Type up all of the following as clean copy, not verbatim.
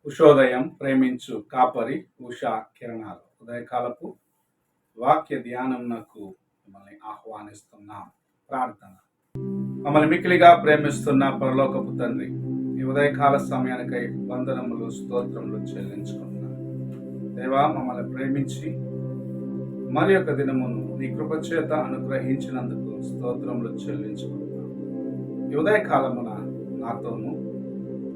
ఉషోదయం ప్రేమించు కాపరి ఉషా కిరణాలు ఉదయకాలపు వాక్య ధ్యానంనకు మిమ్మల్ని ఆహ్వానిస్తున్నాం. ప్రార్థన. మమ్మల్ని మిక్కిలిగా ప్రేమిస్తున్న పరలోకపు తండ్రి, ఈ ఉదయకాల సమయానికై వందనములు స్తోత్రములు చెల్లించుకుంటున్నాం. దేవా, మమ్మల్ని ప్రేమించి మరి యొక్క దినమును నీ కృపచేత అనుగ్రహించినందుకు స్తోత్రములు చెల్లించుకుంటున్నాం. ఈ ఉదయకాలమున నాతోనూ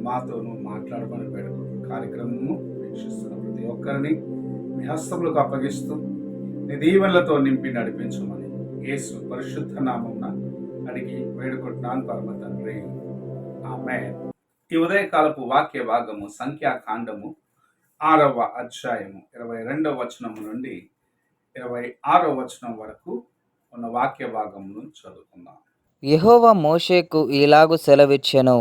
మాతోనూ మాట్లాడమని వేడుకుంటున్నాం. కార్యక్రమము వీక్షిస్తున్న ప్రతి ఒక్కరిని మీ హస్తములకు అప్పగిస్తూ నీ దీవెనలతో నింపి నడిపించమని యేసు పరిశుద్ధ నామమున అడిగి వేడుకుంటున్నాను పరమ తండ్రి, ఆమేన్. ఈ ఉదయకాలపు వాక్య భాగము సంఖ్యాకాండము 6వ అధ్యాయము 22వ వచనము నుండి 26వ వచనం వరకు ఉన్న వాక్య భాగమును చదువుకుందాం. యెహోవా మోషేకు ఇలాగు సెలవిచ్చెను,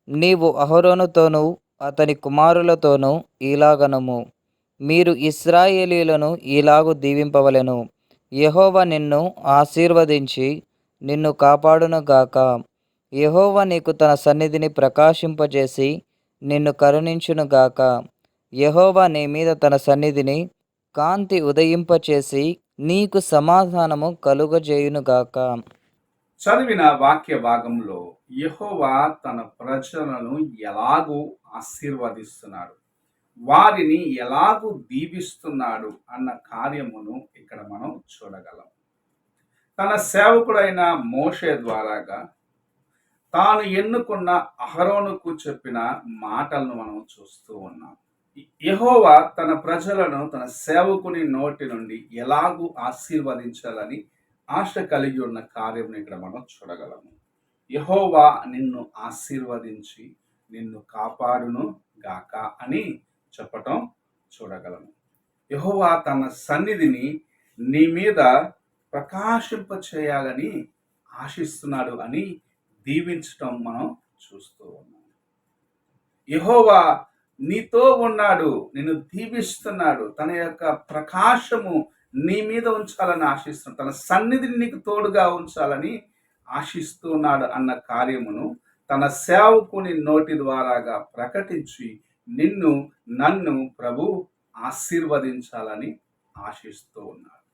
నీవు అహరోనుతోనూ అతని కుమారులతోనూ ఇలాగనుము, మీరు ఇశ్రాయేలీయులను ఇలాగు దీవింపవలెను. యెహోవా నిన్ను ఆశీర్వదించి నిన్ను కాపాడునుగాక. యెహోవా నీకు తన సన్నిధిని ప్రకాశింపజేసి నిన్ను కరుణించునుగాక. యెహోవా నీ మీద తన సన్నిధిని కాంతి ఉదయింపచేసి నీకు సమాధానము కలుగజేయునుగాక. చదివిన వాక్య భాగంలో యెహోవా తన ప్రజలను ఎలాగూ ఆశీర్వదిస్తున్నాడు, వారిని ఎలాగూ దీవిస్తున్నాడు అన్న కార్యమును ఇక్కడ మనం చూడగలం. తన సేవకుడైన మోషే ద్వారాగా తాను ఎన్నుకున్న అహరోనుకు చెప్పిన మాటలను మనం చూస్తూ ఉన్నాం. యెహోవా తన ప్రజలను తన సేవకుని నోటి నుండి ఎలాగూ ఆశీర్వదించాలని ఆశ కలిగి ఉన్న కార్యం ఇక్కడ మనం చూడగలము. యెహోవా నిన్ను ఆశీర్వదించి నిన్ను కాపాడును గాక అని చెప్పటం చూడగలము. యెహోవా తన సన్నిధిని నీ మీద ప్రకాశింప చేయాలని ఆశిస్తున్నాడు అని దీవించటం మనం చూస్తూ ఉన్నాం. యెహోవా నీతో ఉన్నాడు, నిన్ను దీవిస్తున్నాడు, తన యొక్క ప్రకాశము నీ మీద ఉంచాలని ఆశిస్తున్నాడు, తన సన్నిధిని నీకు తోడుగా ఉంచాలని ఆశిస్తున్నాడు అన్న కార్యమును తన సేవకుని నోటి ద్వారాగా ప్రకటించి నిన్ను నన్ను ప్రభు ఆశీర్వదించాలని ఆశిస్తూ ఉన్నాడు.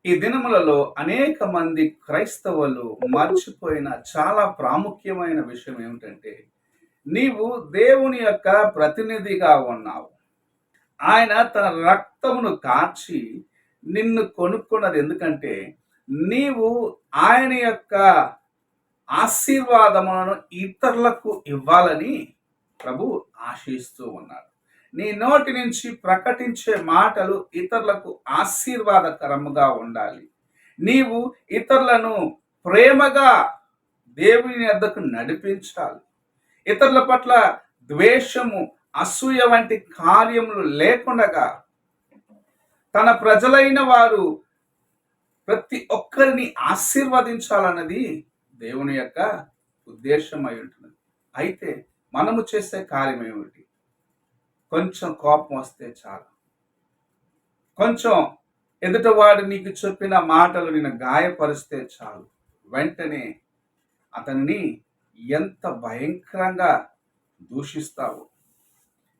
ఈ దినములలో అనేక మంది క్రైస్తవులు మర్చిపోయిన చాలా ప్రాముఖ్యమైన విషయం ఏమిటంటే, నీవు దేవుని యొక్క ప్రతినిధిగా ఉన్నావు. ఆయన తన రక్తమును కార్చి నిన్ను కొనుక్కున్నది ఎందుకంటే నీవు ఆయన యొక్క ఆశీర్వాదములను ఇతరులకు ఇవ్వాలని ప్రభు ఆశిస్తూ ఉన్నాడు. నీ నోటి నుంచి ప్రకటించే మాటలు ఇతరులకు ఆశీర్వాదకరముగా ఉండాలి. నీవు ఇతరులను ప్రేమగా దేవుని వద్దకు నడిపించాలి. ఇతరుల పట్ల ద్వేషము, అసూయ వంటి కార్యములు లేకుండా తన ప్రజలైన వారు ప్రతి ఒక్కరిని ఆశీర్వదించాలన్నది దేవుని యొక్క ఉద్దేశం అయి ఉంటుంది. అయితే మనము చేసే కార్యం ఏమిటి? కొంచెం కోపం వస్తే చాలు, కొంచెం ఎదుటవాడు నీకు చెప్పిన మాటలు నిన్ను గాయపరిస్తే చాలు, వెంటనే అతన్ని ఎంత భయంకరంగా దూషిస్తావు.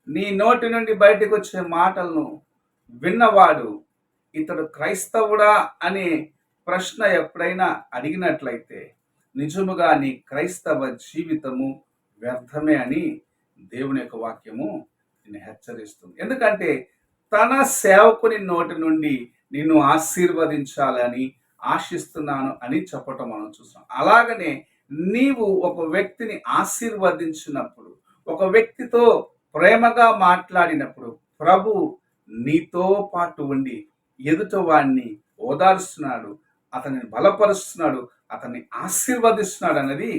నీ నోటి నుండి బయటకు వచ్చే మాటలను విన్నవాడు ఇతడు క్రైస్తవుడా అనే ప్రశ్న ఎప్పుడైనా అడిగినట్లయితే నిజముగా నీ క్రైస్తవ జీవితము వ్యర్థమే అని దేవుని యొక్క వాక్యము నిన్ను హెచ్చరిస్తుంది. ఎందుకంటే తన సేవకుని నోటి నుండి నిన్ను ఆశీర్వదించాలని ఆశిస్తున్నాను అని చెప్పటం మనం చూస్తాం. అలాగనే నీవు ఒక వ్యక్తిని ఆశీర్వదించినప్పుడు, ఒక వ్యక్తితో ప్రేమగా మాట్లాడినప్పుడు ప్రభు నీతో పాటు ఉండి ఎదుట వాడిని ఓదార్స్తున్నాడు, అతనిని బలపరుస్తున్నాడు, అతన్ని ఆశీర్వదిస్తున్నాడు అన్నది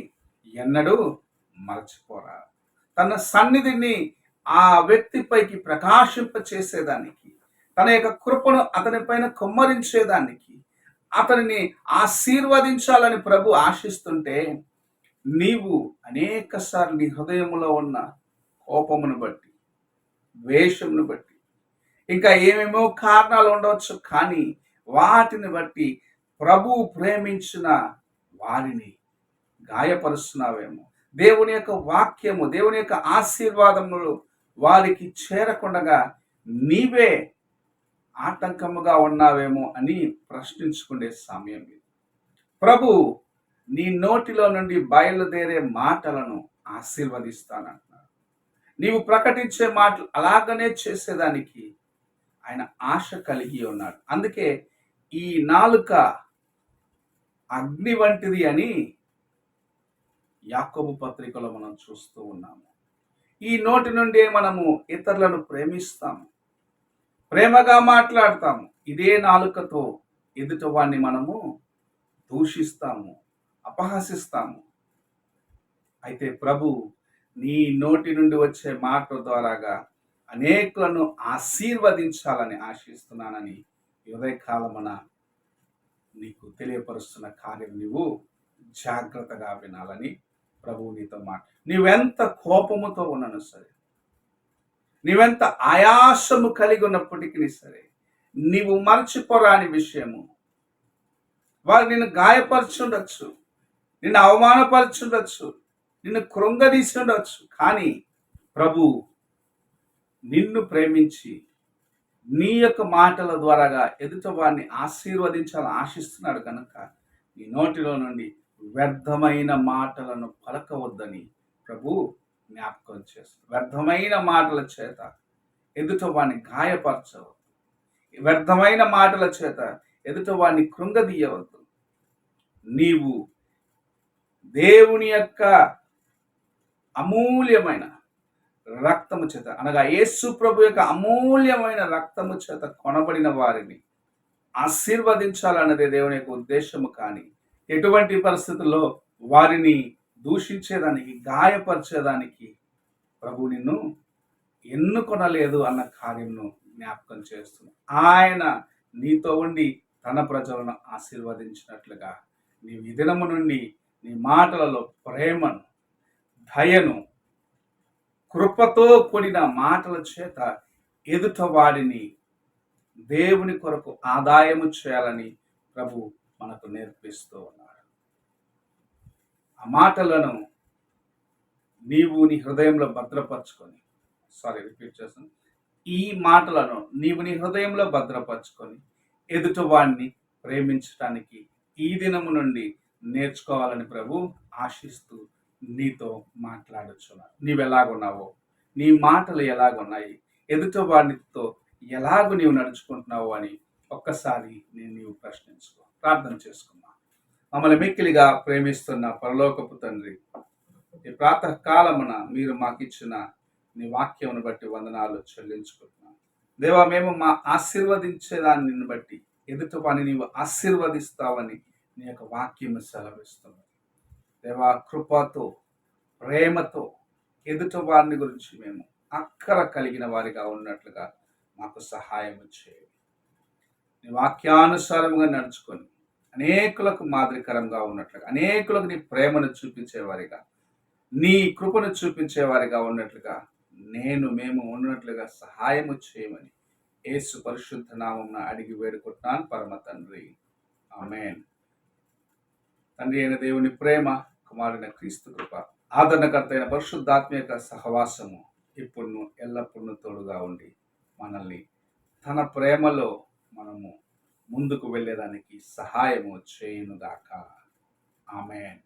ఎన్నడూ మర్చిపోరా. తన సన్నిధిని ఆ వ్యక్తిపైకి ప్రకాశింప చేసేదానికి, తన యొక్క కృపను అతని పైన కుమ్మరించేదానికి, అతనిని ఆశీర్వదించాలని ప్రభు ఆశిస్తుంటే నీవు అనేక సార్లు నీ హృదయంలో ఉన్న కోపమును బట్టి, ద్వేషమును బట్టి, ఇంకా ఏమేమో కారణాలు ఉండవచ్చు, కానీ వాటిని బట్టి ప్రభువు ప్రేమించిన వారిని గాయపరుస్తున్నావేమో. దేవుని యొక్క వాక్యము, దేవుని యొక్క ఆశీర్వాదములు వారికి చేరకుండగా నీవే ఆటంకముగా ఉన్నావేమో అని ప్రశ్నించుకునే సమయం ఇది. ప్రభు నీ నోటిలో నుండి బయలుదేరే మాటలను ఆశీర్వదిస్తానంటున్నాడు. నీవు ప్రకటించే మాటలు అలాగనే చేసేదానికి ఆయన ఆశ కలిగి ఉన్నాడు. అందుకే ఈ నాలుక అగ్ని వంటిది అని యాకోబు పత్రికలో మనం చూస్తూ ఉన్నాము. ఈ నోటి నుండే మనము ఇతరులను ప్రేమిస్తాము, ప్రేమగా మాట్లాడతాము. ఇదే నాలుకతో ఎదుటివాడిని మనము దూషిస్తాము, అపహసిస్తాము. అయితే ప్రభు నీ నోటి నుండి వచ్చే మాట ద్వారాగా అనేకులను ఆశీర్వదించాలని ఆశిస్తున్నానని ఉదయకాలమున నీకు తెలియపరుస్తున్న కార్యం నీవు జాగ్రత్తగా వినాలని ప్రభువు నీతో మాట. నీవెంత కోపముతో ఉన్నను సరే, నీవెంత ఆయాసము కలిగి ఉన్నప్పటికీ సరే, నీవు మరచిపోరాని విషయము. వారు నిన్ను గాయపరచుండొచ్చు, నిన్ను అవమానపరచుండొచ్చు, నిన్ను కృంగదీసి ఉండొచ్చు. కానీ ప్రభు నిన్ను ప్రేమించి నీ యొక్క మాటల ద్వారాగా ఎదుట వారిని ఆశీర్వదించాలని ఆశిస్తున్నాడు కనుక నీ నోటిలో నుండి వ్యర్థమైన మాటలను పలకవద్దని ప్రభు జ్ఞాపకం చేస్తుంది. వ్యర్థమైన మాటల చేత ఎదుట వారిని గాయపరచవద్దు, వ్యర్థమైన మాటల చేత ఎదుట వారిని కృంగదీయవద్దు. నీవు దేవుని యొక్క అమూల్యమైన రక్తము చేత, అనగా యేసు ప్రభు యొక్క అమూల్యమైన రక్తము చేత కొనబడిన వారిని ఆశీర్వదించాలన్నదే దేవుని యొక్క ఉద్దేశము. కానీ ఎటువంటి పరిస్థితుల్లో వారిని దూషించేదానికి, గాయపరిచేదానికి ప్రభు నిన్ను ఎన్నుకొనలేదు అన్న కార్యంను జ్ఞాపకం చేస్తుంది. ఆయన నీతో ఉండి తన ప్రజలను ఆశీర్వదించినట్లుగా నీవు ఈ దినము నుండి నీ మాటలలో ప్రేమను, దయను, కృపతో కూడిన మాటల చేత ఎదుట వాడిని దేవుని కొరకు ఆదాయము చేయాలని ప్రభు మనకు నేర్పిస్తూ ఉన్నాడు. ఆ మాటలను నీవు నీ హృదయంలో భద్రపరచుకొని, ఈ మాటలను నీవు నీ హృదయంలో భద్రపరచుకొని ఎదుట వాడిని ప్రేమించటానికి ఈ దినము నుండి నేర్చుకోవాలని ప్రభు ఆశిస్తూ నీతో మాట్లాడుచున్నాడు. నీవెలాగున్నావో, నీ మాటలు ఎలాగున్నాయి, ఎదుట వాడితో ఎలాగూ నీవు నడుచుకుంటున్నావు అని ఒక్కసారి నీవు ప్రశ్నించుకో. ప్రార్థన చేసుకున్నా. మమ్మల్ని మిక్కిలిగా ప్రేమిస్తున్న పరలోకపు తండ్రి, ఈ ప్రాతకాలమున మీరు మాకు ఇచ్చిన నీ వాక్యమును బట్టి వందనాలు చెల్లించుకుంటున్నాను. దేవా, మేము మా ఆశీర్వదించేదాన్ని బట్టి ఎదుట వాడిని నీవు ఆశీర్వదిస్తావని నీ యొక్క వాక్యము సెలవిస్తుంది. దేవా, కృపతో, ప్రేమతో ఎదుట వారిని గురించి మేము అక్కర కలిగిన వారిగా ఉన్నట్లుగా మాకు సహాయం చేయండి. నీ వాక్యానుసారంగా నడుచుకొని అనేకులకు మాదిరికరంగా ఉన్నట్లుగా, అనేకులకు నీ ప్రేమను చూపించేవారిగా, నీ కృపను చూపించేవారిగా ఉన్నట్లుగా మేము ఉన్నట్లుగా సహాయము చేయమని యేసు పరిశుద్ధ నామమున అడిగి వేడుకుంటున్నాను పరమ తండ్రి. ఆమేన్. తండ్రి అయిన దేవుని ప్రేమ, కుమారుడైన క్రీస్తు కృప, ఆదరణకర్త అయిన పరిశుద్ధాత్మ యొక్క సహవాసము ఇప్పుడు ఎల్లప్పుడూ తోడుగా ఉండి మనల్ని తన ప్రేమలో మనము ముందుకు వెళ్ళేదానికి సహాయము చేయునుగాక. ఆమేన్.